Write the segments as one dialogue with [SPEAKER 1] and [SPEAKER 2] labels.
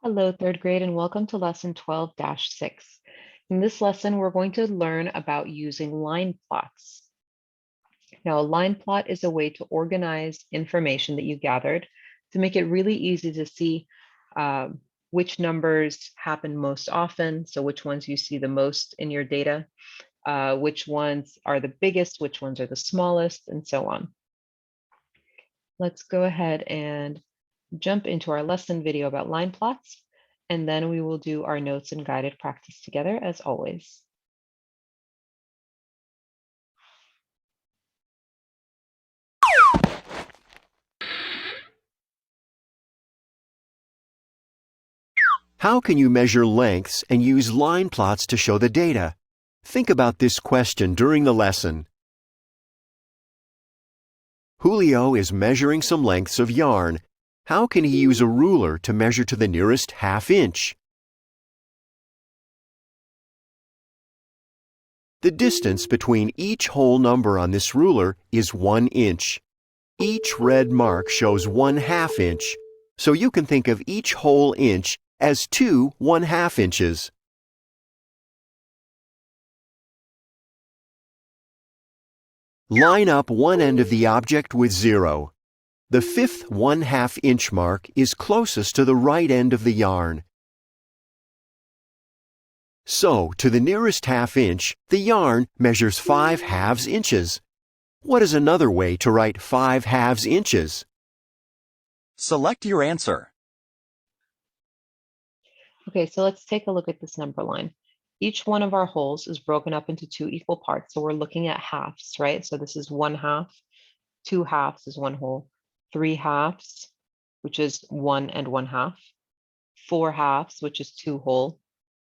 [SPEAKER 1] Hello, third grade, and welcome to lesson 12-6. In this lesson, we're going to learn about using line plots. Now, a line plot is a way to organize information that you gathered to make it really easy to see which numbers happen most often, so which ones you see the most in your data, which ones are the biggest, which ones are the smallest, and so on. Let's go ahead and jump into our lesson video about line plots, and then we will do our notes and guided practice together as always.
[SPEAKER 2] How can you measure lengths and use line plots to show the data? Think about this question during the lesson. Julio is measuring some lengths of yarn. How can he use a ruler to measure to the nearest ½ inch? The distance between each whole number on this ruler is 1 inch. Each red mark shows 1/2 inch, so you can think of each whole inch as 2 1/2 inches. Line up one end of the object with 0. The 5th 1/2 inch mark is closest to the right end of the yarn. So, to the nearest ½ inch, the yarn measures 5/2 inches. What is another way to write 5/2 inches?
[SPEAKER 3] Select your answer.
[SPEAKER 1] Okay, so let's take a look at this number line. Each one of our holes is broken up into 2 equal parts, so we're looking at halves, right? So this is 1/2, 2 halves is 1 whole, 3 halves, which is 1 and 1/2, 4 halves, which is 2 whole,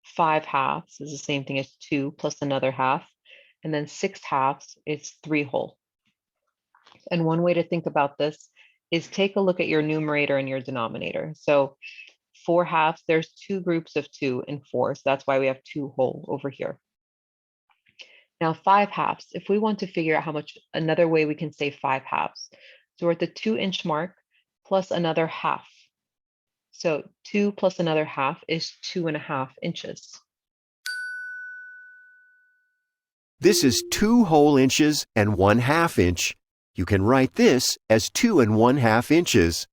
[SPEAKER 1] 5 halves is the same thing as 2 plus another half, and then 6 halves is 3 whole. And one way to think about this is take a look at your numerator and your denominator. So 4 halves, there's 2 groups of 2 and 4, so that's why we have 2 whole over here. Now 5 halves, if we want to figure out how much, another way we can say 5 halves. So we're at the 2 inch mark plus another half. So 2 plus another half is 2.5 inches.
[SPEAKER 2] This is 2 whole inches and 1/2 inch. You can write this as 2 1/2 inches.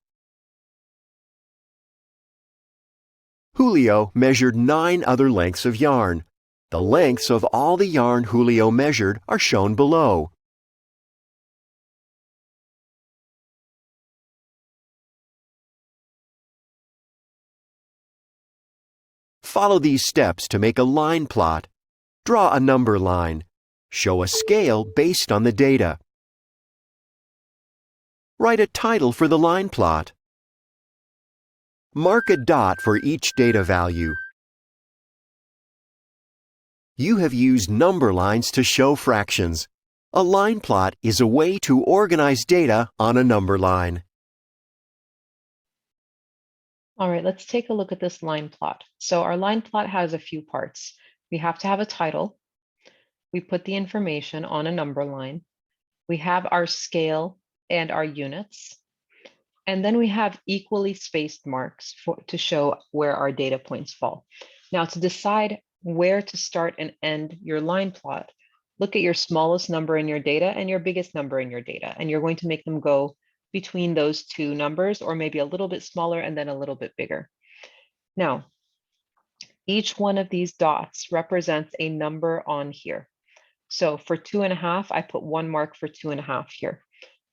[SPEAKER 2] Julio measured 9 other lengths of yarn. The lengths of all the yarn Julio measured are shown below. Follow these steps to make a line plot. Draw a number line. Show a scale based on the data. Write a title for the line plot. Mark a dot for each data value. You have used number lines to show fractions. A line plot is a way to organize data on a number line.
[SPEAKER 1] All right, let's take a look at this line plot. So our line plot has a few parts. We have to have a title. We put the information on a number line. We have our scale and our units. And then we have equally spaced marks to show where our data points fall. Now, to decide where to start and end your line plot, look at your smallest number in your data and your biggest number in your data, and you're going to make them go between those 2 numbers, or maybe a little bit smaller and then a little bit bigger. Now, each one of these dots represents a number on here. So for 2.5, I put 1 mark for 2.5 here.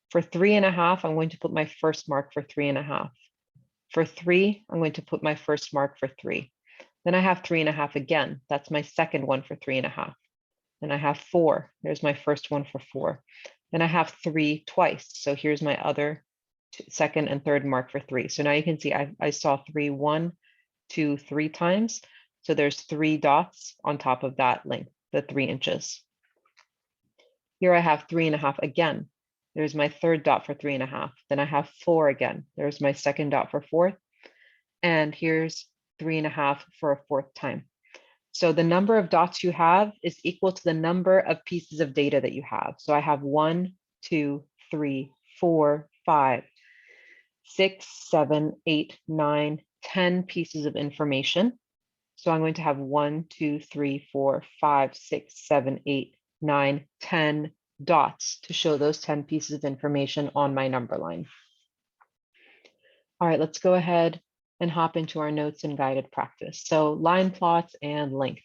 [SPEAKER 1] For 3.5, I'm going to put my first mark for 3.5. For 3, I'm going to put my first mark for 3. Then I have 3.5 again. That's my second one for 3.5. Then I have 4. There's my first one for 4. Then I have 3 twice. So here's my other second and third mark for 3. So now you can see I saw 3 1, 2, 3 times. So there's 3 dots on top of that length, the 3 inches. Here I have 3.5 again. There's my third dot for 3.5. Then I have 4 again. There's my second dot for 4th. And here's 3.5 for a 4th time. So the number of dots you have is equal to the number of pieces of data that you have. So I have 1, 2, 3, 4, 5, 6, 7, 8, 9, 10 pieces of information. So I'm going to have 1, 2, 3, 4, 5, 6, 7, 8, 9, 10 dots to show those 10 pieces of information on my number line. All right, let's go ahead and hop into our notes and guided practice. So line plots and length.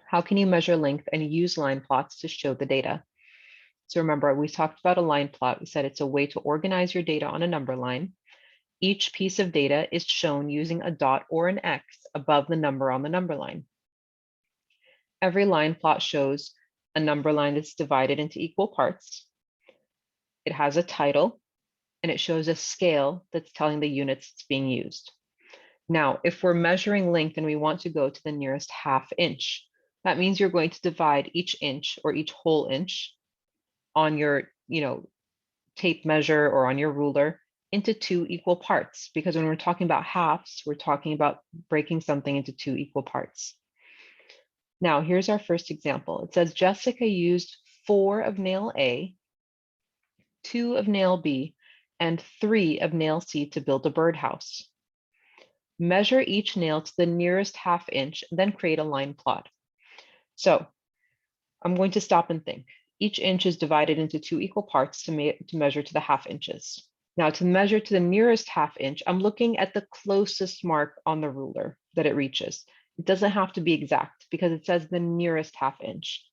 [SPEAKER 1] How can you measure length and use line plots to show the data? So remember, we talked about a line plot. We said it's a way to organize your data on a number line. Each piece of data is shown using a dot or an X above the number on the number line. Every line plot shows a number line that's divided into equal parts. It has a title, and it shows a scale that's telling the units it's being used. Now, if we're measuring length and we want to go to the nearest half inch, that means you're going to divide each inch or each whole inch on your, tape measure or on your ruler into 2 equal parts, because when we're talking about halves, we're talking about breaking something into 2 equal parts. Now, here's our first example. It says Jessica used 4 of nail A, 2 of nail B, and 3 of nail C to build a birdhouse. Measure each nail to the nearest half inch, and then create a line plot. So I'm going to stop and think. Each inch is divided into 2 equal parts to measure to the half inches. Now, to measure to the nearest half inch, I'm looking at the closest mark on the ruler that it reaches. It doesn't have to be exact because it says the nearest half inch.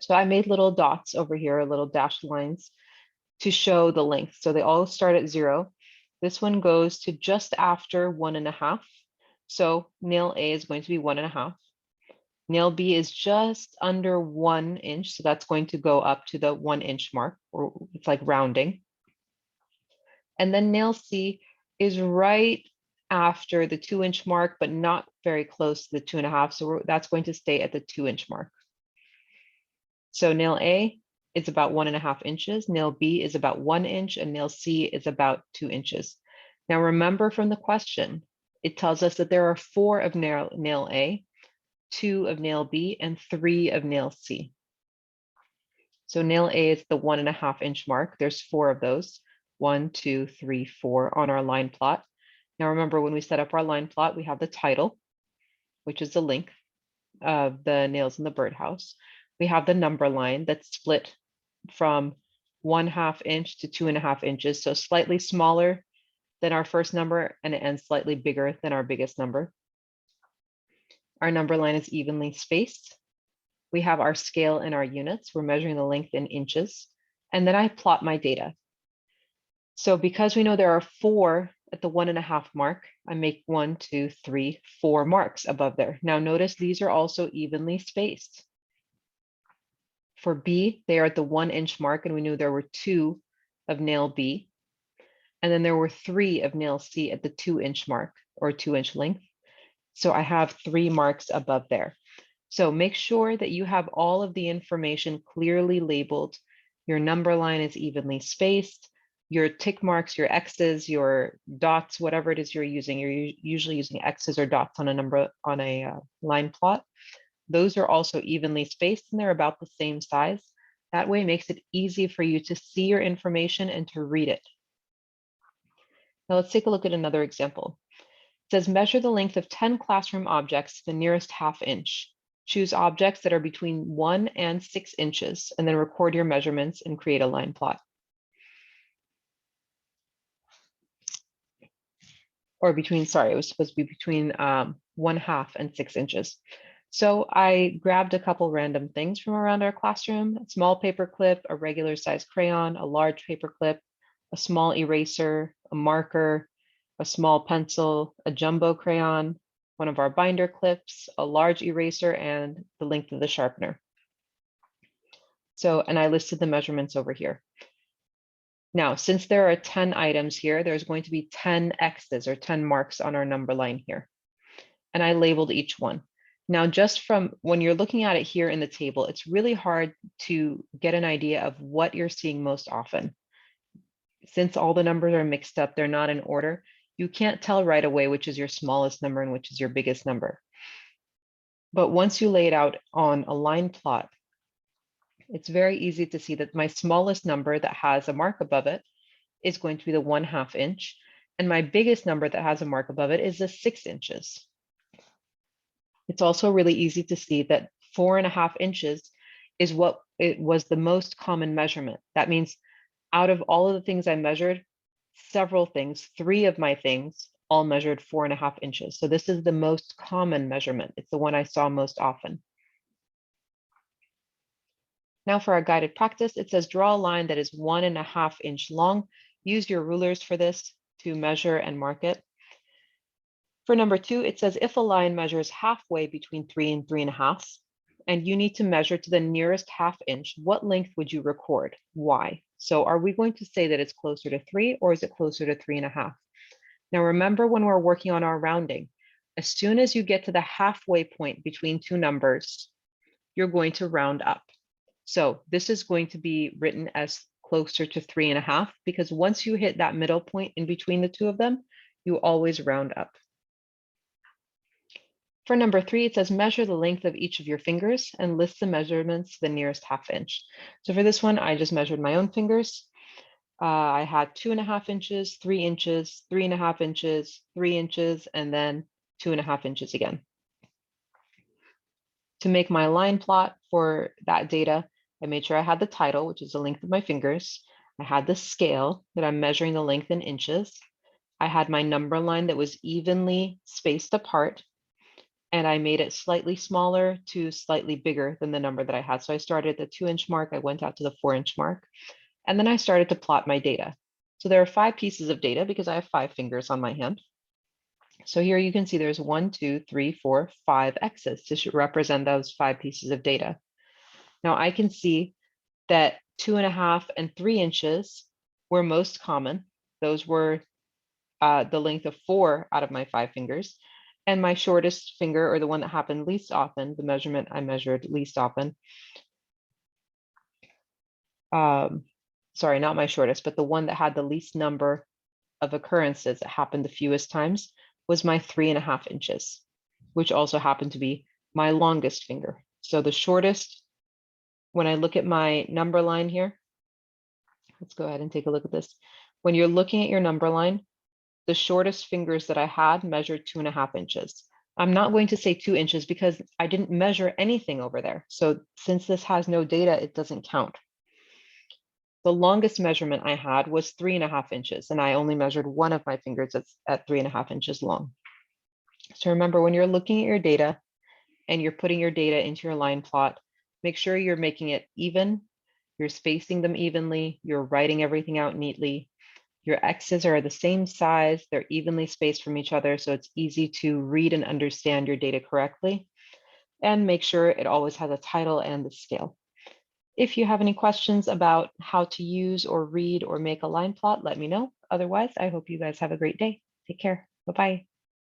[SPEAKER 1] So I made little dots over here, little dashed lines to show the length. So they all start at 0. This one goes to just after 1.5. So nail A is going to be 1.5. Nail B is just under 1 inch. So that's going to go up to the 1 inch mark, or it's like rounding. And then nail C is right after the 2 inch mark, but not very close to the 2.5. So that's going to stay at the 2 inch mark. So nail A is about 1.5 inches. Nail B is about 1 inch, and nail C is about 2 inches. Now remember from the question, it tells us that there are 4 of nail A, 2 of nail B, and 3 of nail C. So nail A is the 1.5 inch mark. There's 4 of those. 1, 2, 3, 4 on our line plot. Now remember, when we set up our line plot, we have the title, which is the length of the nails in the birdhouse. We have the number line that's split from 1/2 inch to 2.5 inches, so slightly smaller than our first number, and it ends slightly bigger than our biggest number. Our number line is evenly spaced. We have our scale and our units. We're measuring the length in inches. And then I plot my data. So because we know there are 4 at the 1.5 mark, I make 1, 2, 3, 4 marks above there. Now notice these are also evenly spaced. For B, they are at the 1 inch mark, and we knew there were 2 of nail B. And then there were 3 of nail C at the 2 inch mark, or 2 inch length. So I have 3 marks above there. So make sure that you have all of the information clearly labeled. Your number line is evenly spaced. Your tick marks, your X's, your dots, whatever it is you're using. You're usually using X's or dots on a line plot. Those are also evenly spaced, and they're about the same size. That way it makes it easy for you to see your information and to read it. Now let's take a look at another example. It says measure the length of 10 classroom objects to the nearest half inch. Choose objects that are between 1 and 6 inches, and then record your measurements and create a line plot. Or between, sorry, it was supposed to be between 1/2 and 6 inches. So I grabbed a couple random things from around our classroom: a small paper clip, a regular size crayon, a large paper clip, a small eraser, a marker, a small pencil, a jumbo crayon, one of our binder clips, a large eraser, and the length of the sharpener. So, and I listed the measurements over here. Now, since there are 10 items here, there's going to be 10 X's or 10 marks on our number line here. And I labeled each one. Now, just from when you're looking at it here in the table, it's really hard to get an idea of what you're seeing most often. Since all the numbers are mixed up, they're not in order, you can't tell right away which is your smallest number and which is your biggest number. But once you lay it out on a line plot, it's very easy to see that my smallest number that has a mark above it is going to be the 1/2 inch. And my biggest number that has a mark above it is the 6 inches. It's also really easy to see that 4.5 inches is what it was the most common measurement. That means out of all of the things I measured, several things, 3 of my things all measured 4.5 inches. So this is the most common measurement. It's the one I saw most often. Now for our guided practice, it says draw a line that is 1.5 inch long. Use your rulers for this to measure and mark it. For number 2, it says if a line measures halfway between 3 and 3.5, and you need to measure to the nearest ½ inch, what length would you record? Why? So are we going to say that it's closer to 3 or is it closer to 3.5? Now remember when we're working on our rounding, as soon as you get to the halfway point between two numbers, you're going to round up. So this is going to be written as closer to 3.5 because once you hit that middle point in between the two of them, you always round up. For number 3, it says measure the length of each of your fingers and list the measurements to the nearest ½ inch. So for this one, I just measured my own fingers. I had 2.5 inches, 3 inches, 3.5 inches, 3 inches, and then 2.5 inches again. To make my line plot for that data, I made sure I had the title, which is the length of my fingers. I had the scale that I'm measuring the length in inches. I had my number line that was evenly spaced apart, and I made it slightly smaller to slightly bigger than the number that I had. So I started at the 2-inch mark, I went out to the 4-inch mark, and then I started to plot my data. So there are 5 pieces of data because I have 5 fingers on my hand. So here you can see there's 1, 2, 3, 4, 5 X's to represent those 5 pieces of data. Now I can see that 2.5 and 3 inches were most common. Those were the length of 4 out of my 5 fingers. And my shortest finger, or the one that happened least often, the measurement I measured least often, sorry, not my shortest, but the one that had the least number of occurrences that happened the fewest times was my 3.5 inches, which also happened to be my longest finger. So the shortest, when I look at my number line here, let's go ahead and take a look at this. When you're looking at your number line, the shortest fingers that I had measured 2.5 inches. I'm not going to say 2 inches because I didn't measure anything over there. So since this has no data, it doesn't count. The longest measurement I had was 3.5 inches, and I only measured one of my fingers at 3.5 inches long. So remember, when you're looking at your data and you're putting your data into your line plot, make sure you're making it even, you're spacing them evenly, you're writing everything out neatly. Your X's are the same size, they're evenly spaced from each other, so it's easy to read and understand your data correctly. And make sure it always has a title and the scale. If you have any questions about how to use or read or make a line plot, let me know. Otherwise, I hope you guys have a great day. Take care. Bye-bye.